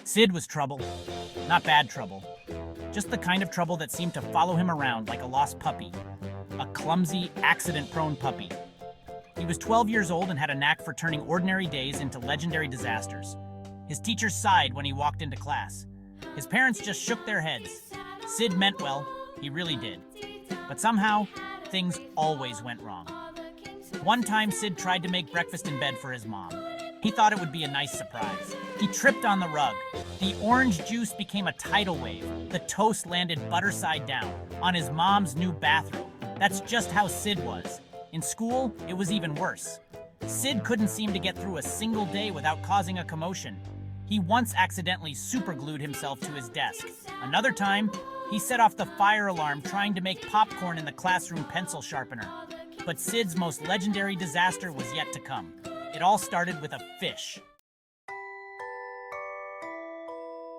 Sid was trouble. Not bad trouble. Just the kind of trouble that seemed to follow him around like a lost puppy. A clumsy, accident-prone puppy. He was 12 years old and had a knack for turning ordinary days into legendary disasters. His teachers sighed when he walked into class. His parents just shook their heads. Sid meant well, he really did. But somehow, things always went wrong. One time, Sid tried to make breakfast in bed for his mom. He thought it would be a nice surprise. He tripped on the rug. The orange juice became a tidal wave. The toast landed butter side down on his mom's new bathroom. That's just how Sid was. In school, it was even worse. Sid couldn't seem to get through a single day without causing a commotion. He once accidentally superglued himself to his desk. Another time, he set off the fire alarm trying to make popcorn in the classroom pencil sharpener. But Sid's most legendary disaster was yet to come. It all started with a fish.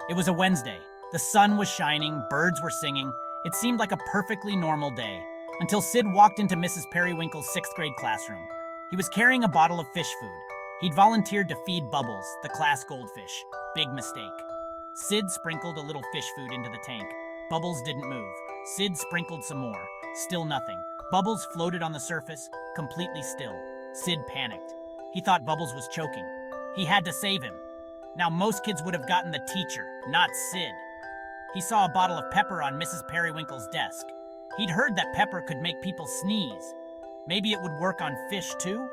It was a Wednesday. The sun was shining, birds were singing. It seemed like a perfectly normal day, until Sid walked into Mrs. Periwinkle's 6th grade classroom. He was carrying a bottle of fish food. He'd volunteered to feed Bubbles, the class goldfish. Big mistake. Sid sprinkled a little fish food into the tank. Bubbles didn't move. Sid sprinkled some more. Still nothing. Bubbles floated on the surface, completely still. Sid panicked. He thought Bubbles was choking. He had to save him. Now most kids would have gotten the teacher, not Sid. He saw a bottle of pepper on Mrs. Periwinkle's desk. He'd heard that pepper could make people sneeze. Maybe it would work on fish too?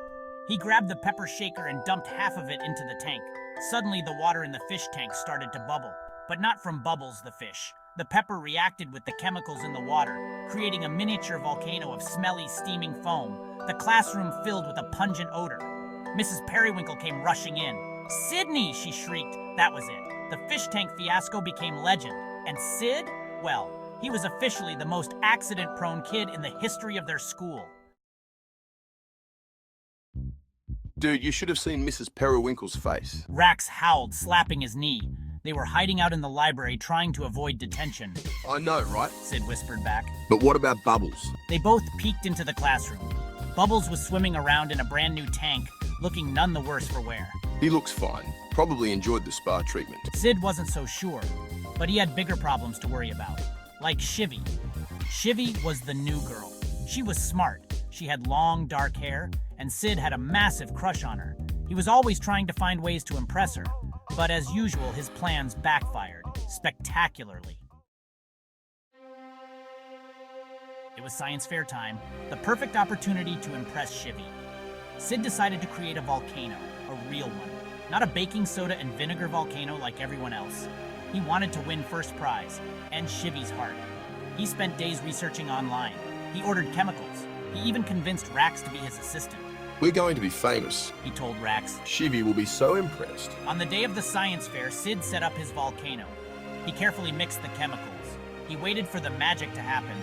He grabbed the pepper shaker and dumped half of it into the tank. Suddenly the water in the fish tank started to bubble, but not from Bubbles the fish. The pepper reacted with the chemicals in the water, creating a miniature volcano of smelly, steaming foam. The classroom filled with a pungent odor. Mrs. Periwinkle came rushing in. "Sydney!" she shrieked. That was it. The fish tank fiasco became legend. And Sid? Well, he was officially the most accident-prone kid in the history of their school. Dude, you should have seen Mrs. Periwinkle's face. Rax howled, slapping his knee. They were hiding out in the library trying to avoid detention. I know, right? Sid whispered back. But what about Bubbles? They both peeked into the classroom. Bubbles was swimming around in a brand new tank, looking none the worse for wear. He looks fine. Probably enjoyed the spa treatment. Sid wasn't so sure, but he had bigger problems to worry about. Like Shivy. Shivy was the new girl. She was smart. She had long, dark hair, and Sid had a massive crush on her. He was always trying to find ways to impress her, but as usual, his plans backfired, spectacularly. It was science fair time, the perfect opportunity to impress Shivy. Sid decided to create a volcano, a real one, not a baking soda and vinegar volcano like everyone else. He wanted to win first prize, and Shivy's heart. He spent days researching online. He ordered chemicals. He even convinced Rax to be his assistant. We're going to be famous, He told Rax. Shivy will be so impressed. On the day of the science fair, Sid set up his volcano. He carefully mixed the chemicals. He waited for the magic to happen.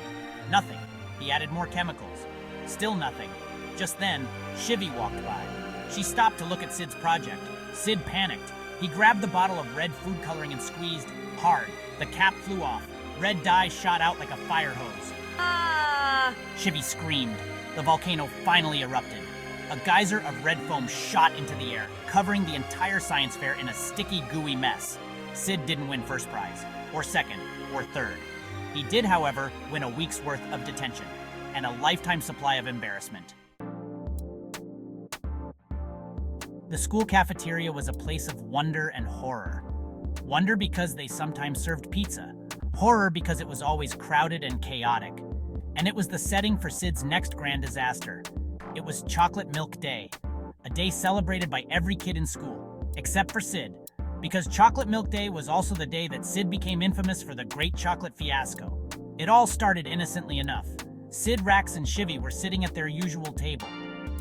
Nothing. He added more chemicals. Still nothing. Just then, Shivy walked by. She stopped to look at Sid's project. Sid panicked. He grabbed the bottle of red food coloring and squeezed hard. The cap flew off. Red dye shot out like a fire hose. Ah! Shivy screamed. The volcano finally erupted. A geyser of red foam shot into the air, covering the entire science fair in a sticky, gooey mess. Sid didn't win first prize, or second, or third. He did, however, win a week's worth of detention, and a lifetime supply of embarrassment. The school cafeteria was a place of wonder and horror. Wonder because they sometimes served pizza. Horror because it was always crowded and chaotic. And it was the setting for Sid's next grand disaster. It was Chocolate Milk Day, a day celebrated by every kid in school, except for Sid, because Chocolate Milk Day was also the day that Sid became infamous for the Great Chocolate Fiasco. It all started innocently enough. Sid, Rax, and Shivy were sitting at their usual table.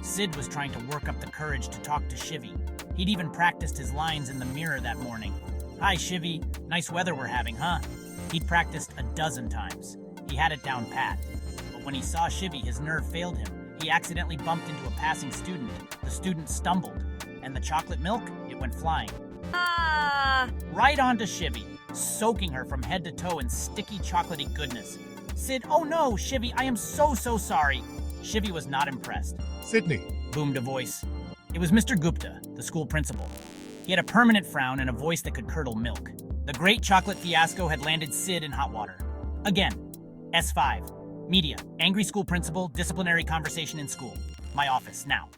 Sid was trying to work up the courage to talk to Shivy. He'd even practiced his lines in the mirror that morning. "Hi, Shivy. Nice weather we're having, huh?" He'd practiced a dozen times. He had it down pat. But when he saw Shivy, his nerve failed him. He accidentally bumped into a passing student. The student stumbled, and the chocolate milk, it went flying. Ah! Right onto Shivy, soaking her from head to toe in sticky, chocolatey goodness. Sid, "Oh no, Shivy, I am so sorry." Shivy was not impressed. Sydney, Boomed a voice. It was Mr. Gupta, the school principal. He had a permanent frown and a voice that could curdle milk. The great chocolate fiasco had landed Sid in hot water. Again, S5. Media. Angry school principal, disciplinary conversation in school. My office, now.